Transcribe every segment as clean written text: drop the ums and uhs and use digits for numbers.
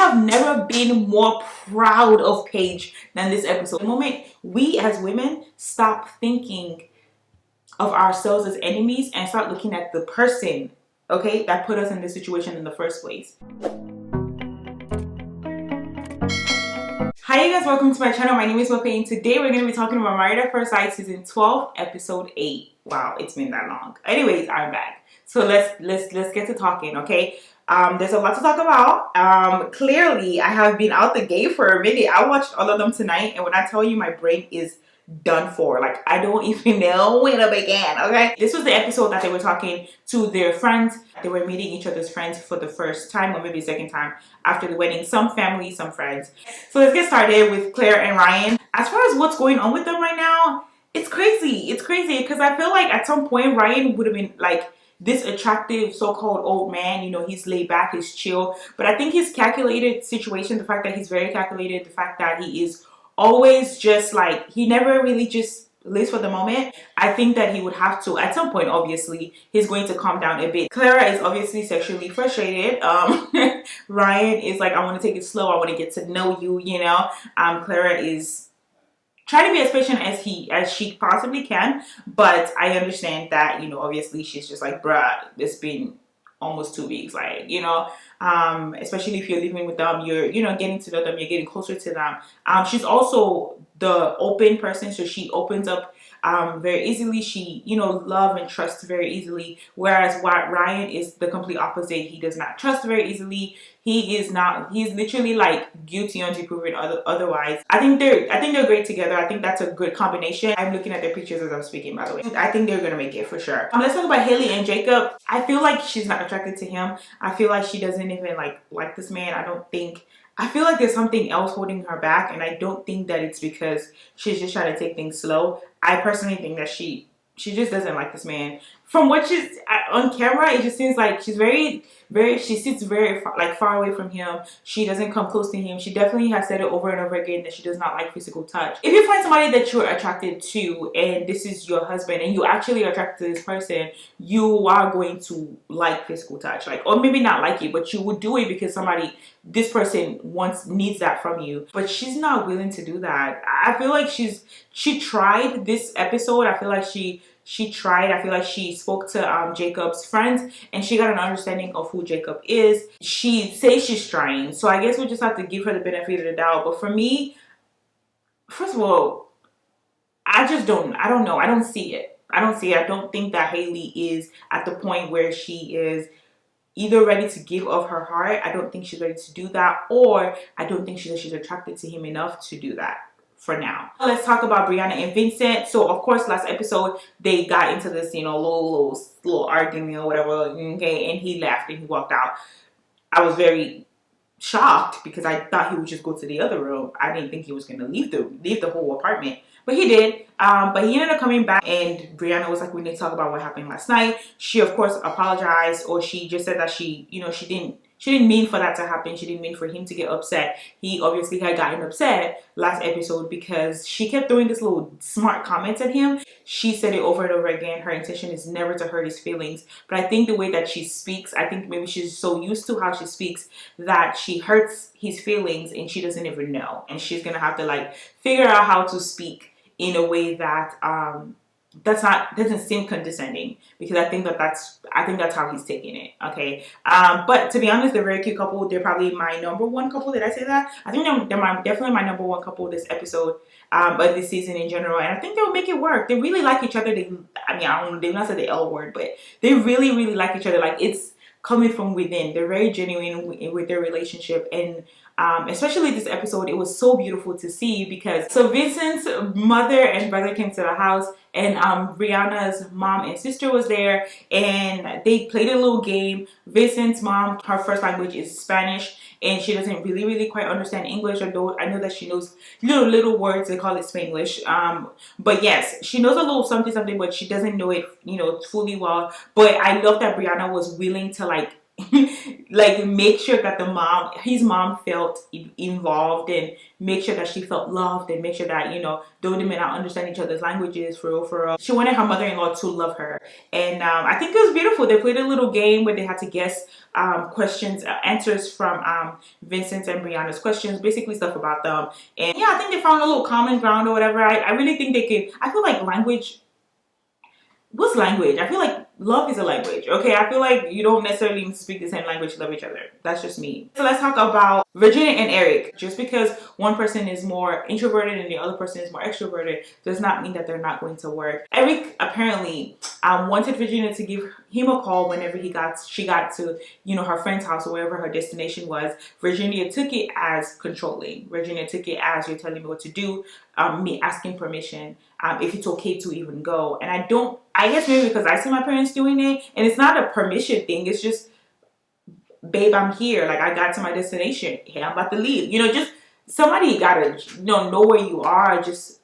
have never been more proud of Paige than this episode. The moment we as women stop thinking of ourselves as enemies and start looking at the person, okay, that put us in this situation in the first place. Hi you guys, welcome to my channel. My name is Paige and today we're going to be talking about Married at First Sight season 12 episode 8. Wow, it's been that long. Anyways, I'm back. So let's get to talking, okay? There's a lot to talk about. Clearly I have been out the gate for a minute. I watched all of them tonight, and when I tell you my brain is done for, like I don't even know where to begin. Okay, this was the episode that they were talking to their friends. They were meeting each other's friends for the first time, or maybe second time after the wedding. Some family, some friends. So let's get started with Claire and Ryan. As far as what's going on with them right now, it's crazy. It's crazy because I feel like at some point Ryan would have been like this attractive so-called old man, you know, he's laid back, he's chill, but I think his calculated situation, the fact that he's very calculated, the fact that he is always just like, he never really just lives for the moment. I think that he would have to, at some point, obviously, he's going to calm down a bit. Clara is obviously sexually frustrated. Ryan is like, I want to take it slow. I want to get to know you, you know. Clara is trying to be as patient as she possibly can. But I understand that, you know, obviously she's just like, bruh, it's been almost 2 weeks, like, you know, especially if you're living with them, you're, you know, getting to know them, you're getting closer to them. She's also the open person, so she opens up very easily. She, you know, love and trust very easily, whereas Ryan is the complete opposite. He does not trust very easily. He's literally like guilty until proven otherwise. I think they're great together. I think that's a good combination. I'm looking at their pictures as I'm speaking, by the way. I think they're gonna make it for sure. Let's talk about Haley and Jacob. I feel like she's not attracted to him. I feel like she doesn't even like this man. I feel like there's something else holding her back, and I don't think that it's because she's just trying to take things slow. I personally think that she just doesn't like this man. From what she's on camera, it just seems like she's she sits very far away from him. She doesn't come close to him. She definitely has said it over and over again that she does not like physical touch. If you find somebody that you're attracted to and this is your husband and you actually are attracted to this person, you are going to like physical touch, like, or maybe not like it, but you would do it because this person needs that from you. But she's not willing to do that. I feel like she tried this episode. I feel like she tried. I feel like she spoke to Jacob's friends and she got an understanding of who Jacob is. She says she's trying, so I guess we just have to give her the benefit of the doubt. But for me, first of all, I don't know. I don't see it. I don't think that Haley is at the point where she is either ready to give of her heart. I don't think she's ready to do that, or I don't think she's attracted to him enough to do that for now. Let's talk about Brianna and Vincent. So of course last episode they got into this, you know, little argument or whatever, okay, and he left and he walked out. I was very shocked because I thought he would just go to the other room. I didn't think he was gonna leave the whole apartment, but he did. But he ended up coming back, and Brianna was like, we need to talk about what happened last night. She of course apologized, or she just said that she didn't mean for that to happen. She didn't mean for him to get upset. He obviously had gotten upset last episode because she kept throwing this little smart comments at him. She said it over and over again. Her intention is never to hurt his feelings. But I think the way that she speaks, I think maybe she's so used to how she speaks that she hurts his feelings and she doesn't even know. And she's going to have to like figure out how to speak in a way that doesn't seem condescending, because I think that's how he's taking it. Okay, but to be honest, they're a very cute couple. They're probably my number one couple. Did I say that? I think they're definitely my number one couple this episode, but this season in general. And I think they'll make it work. They really like each other. I don't know, they've not said the L word, but they really like each other. Like, it's coming from within. They're very genuine with their relationship, and especially this episode, it was so beautiful to see because Vincent's mother and brother came to the house, and Brianna's mom and sister was there, and they played a little game. Vincent's mom, her first language is Spanish, and she doesn't really quite understand English, although I know that she knows little words. They call it Spanglish. But yes, she knows a little something, but she doesn't know it, you know, fully well. But I love that Brianna was willing to like like make sure that his mom felt involved, and make sure that she felt loved, and make sure that, you know, though they may not understand each other's languages, for real, for real, she wanted her mother-in-law to love her. And I think it was beautiful. They played a little game where they had to guess answers from Vincent and Brianna's questions, basically stuff about them. And yeah, I think they found a little common ground or whatever. I really think they could. I feel like language. What's language? I feel like love is a language. Okay, I feel like you don't necessarily need to speak the same language to love each other. That's just me. So let's talk about Virginia and Eric. Just because one person is more introverted and the other person is more extroverted does not mean that they're not going to work. Eric apparently wanted Virginia to give him a call whenever she got to, you know, her friend's house or wherever her destination was. Virginia took it as controlling. Virginia took it as, you're telling me what to do, me asking permission, if it's okay to even go. And I guess maybe because I see my parents doing it, and it's not a permission thing, it's just, babe, I'm here, like I got to my destination, hey, I'm about to leave, you know, just somebody gotta, you know where you are, just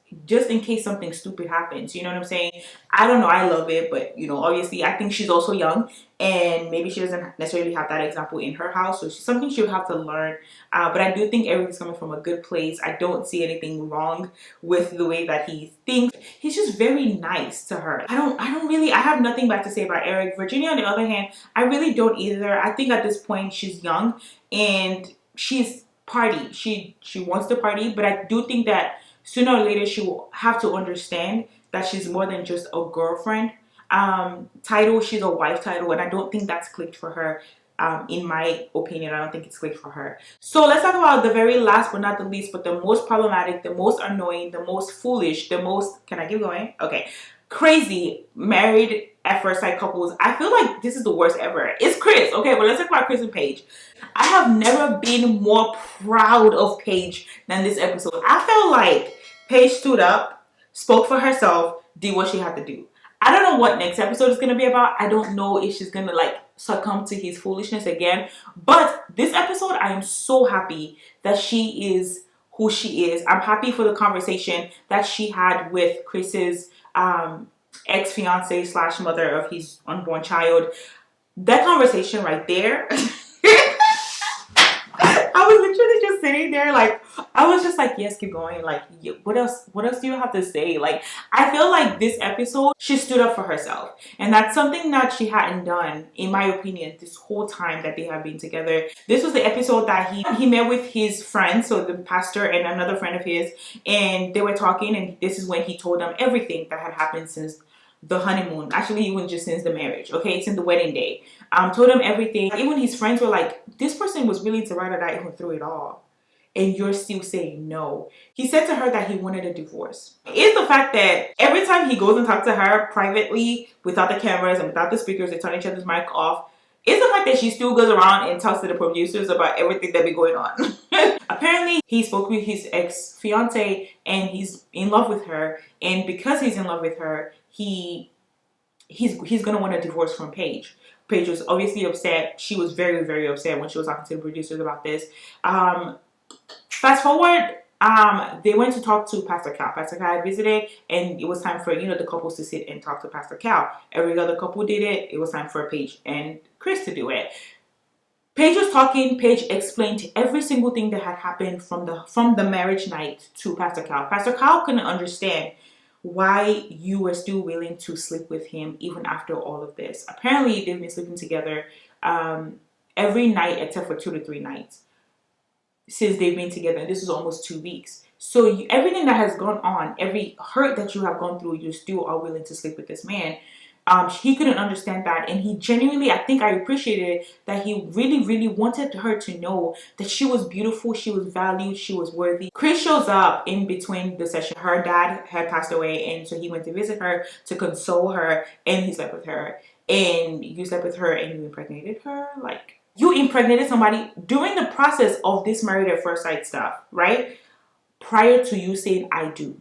in case something stupid happens, you know what I'm saying? I don't know, I love it, but you know, obviously I think she's also young, and maybe she doesn't necessarily have that example in her house, so it's something she'll have to learn. But I do think Eric is coming from a good place. I don't see anything wrong with the way that he thinks. He's just very nice to her. I have nothing bad to say about Eric. Virginia, on the other hand, I really don't either. I think at this point she's young and she's party. She wants to party, but I do think that sooner or later she will have to understand that she's more than just a girlfriend title. She's a wife title, and I don't think that's clicked for her. In my opinion, I don't think it's clicked for her. So let's talk about the very last but not the least, but the most problematic, the most annoying, the most foolish, the most, can I keep going? Okay. Crazy married at first sight couples. I feel like this is the worst ever. It's Chris. Okay, well, let's talk about Chris and Paige. I have never been more proud of Paige than this episode. I felt like Paige stood up, spoke for herself, did what she had to do. I don't know what next episode is going to be about. I don't know if she's going to like succumb to his foolishness again. But this episode, I am so happy that she is who she is. I'm happy for the conversation that she had with Chris's ex-fiance slash mother of his unborn child. That conversation right there. I was literally just sitting there, like, I was just like, yes, keep going. Like, what else do you have to say? Like, I feel like this episode, she stood up for herself. And that's something that she hadn't done, in my opinion, this whole time that they have been together. This was the episode that he met with his friends, so the pastor and another friend of his, and they were talking, and this is when he told them everything that had happened since the honeymoon. Actually, even just since the marriage. Okay, since the wedding day. Told him everything. Even his friends were like, this person was willing to ride or die even through it all, and you're still saying no. He said to her that he wanted a divorce. It's the fact that every time he goes and talks to her privately, without the cameras and without the speakers, they turn each other's mic off. It's the fact that she still goes around and talks to the producers about everything that be going on. Apparently, he spoke with his ex-fiance and he's in love with her. And because he's in love with her, he's gonna want a divorce from Paige. Paige was obviously upset. She was very, very upset when she was talking to the producers about this. Fast forward, they went to talk to Pastor Cal. Pastor Cal had visited, and it was time for, you know, the couples to sit and talk to Pastor Cal. Every other couple did it. It was time for Paige and Chris to do it. Paige was talking. Paige explained every single thing that had happened from the marriage night to Pastor Cal. Pastor Cal couldn't understand why you were still willing to sleep with him even after all of this. Apparently, they've been sleeping together every night except for 2 to 3 nights since they've been together. And this is almost 2 weeks. So everything that has gone on, every hurt that you have gone through, you still are willing to sleep with this man. He couldn't understand that, and he genuinely, I think I appreciated that he really, really wanted her to know that she was beautiful, she was valued, she was worthy. Chris shows up in between the session. Her dad had passed away, and so he went to visit her to console her, and he slept with her. And you slept with her and you impregnated her? Like, you impregnated somebody during the process of this married at first sight stuff, right? Prior to you saying, I do.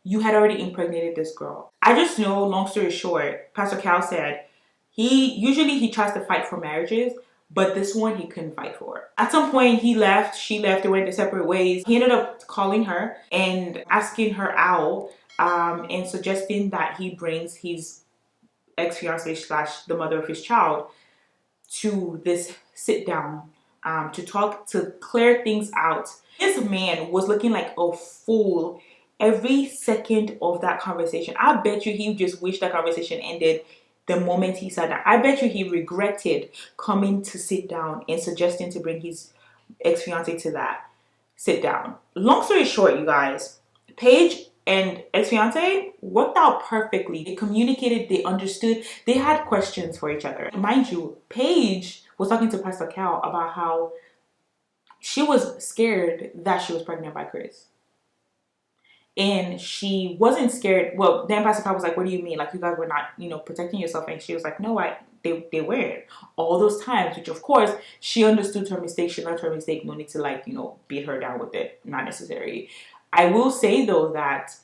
You had already impregnated this girl. I just know, long story short, Pastor Cal said he tries to fight for marriages, but this one he couldn't fight for. At some point he left, she left, they went their separate ways. He ended up calling her and asking her out and suggesting that he brings his ex-fiancée slash the mother of his child to this sit down to talk, to clear things out. This man was looking like a fool every second of that conversation. I bet you he just wished that conversation ended the moment he said that. I bet you he regretted coming to sit down and suggesting to bring his ex-fiance to that sit down. Long story short, you guys, Paige and ex-fiance worked out perfectly. They communicated, they understood, they had questions for each other. Mind you, Paige was talking to Pastor Cal about how she was scared that she was pregnant by Chris. And she wasn't scared. Well, then Pastor Cal was like, what do you mean? Like, you guys were not, protecting yourself. And she was like, no, they weren't. All those times, which of course, she understood her mistake. She learned her mistake. No need to beat her down with it. Not necessary. I will say though that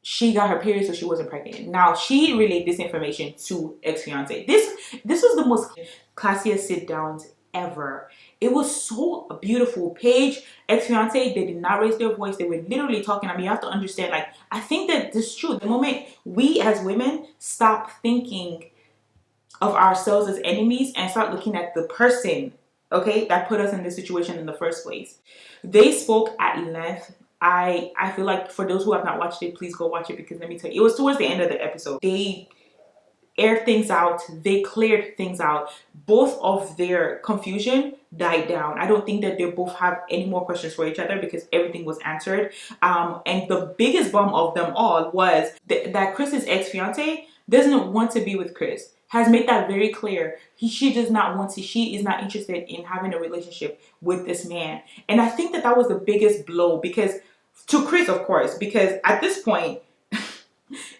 she got her period, so she wasn't pregnant. Now, she relayed this information to ex-fiance. This was the most classiest sit-downs ever. It was so beautiful. Paige, ex-fiance, they did not raise their voice. They were literally talking. I mean, you have to understand, I think that this is true. The moment we as women stop thinking of ourselves as enemies and start looking at the person, okay, that put us in this situation in the first place. They spoke at length. I feel like for those who have not watched it, please go watch it, because let me tell you, it was towards the end of the episode. They aired things out. They cleared things out. Both of their confusion died down. I don't think that they both have any more questions for each other because everything was answered. And the biggest bomb of them all was that Chris's ex-fiance doesn't want to be with Chris. Has made that very clear. She does not want to. She is not interested in having a relationship with this man. And I think that was the biggest blow, because to Chris, of course, because at this point,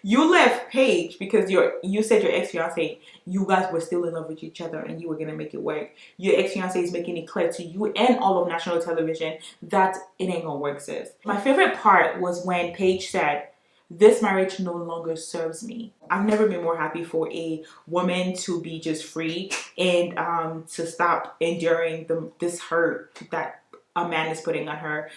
you left Paige because you said your ex-fiance, you guys were still in love with each other and you were going to make it work. Your ex-fiance is making it clear to you and all of national television that it ain't gonna work, sis. My favorite part was when Paige said, this marriage no longer serves me. I've never been more happy for a woman to be just free and to stop enduring this hurt that a man is putting on her.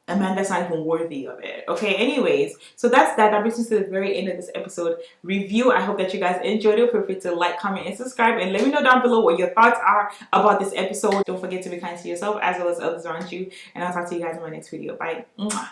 A man that's not even worthy of it. Okay, anyways, so that's that. That brings us to the very end of this episode review. I hope that you guys enjoyed it. Feel free to like, comment, and subscribe, and let me know down below what your thoughts are about this episode. Don't forget to be kind to yourself as well as others around you, and I'll talk to you guys in my next video. Bye. Mwah.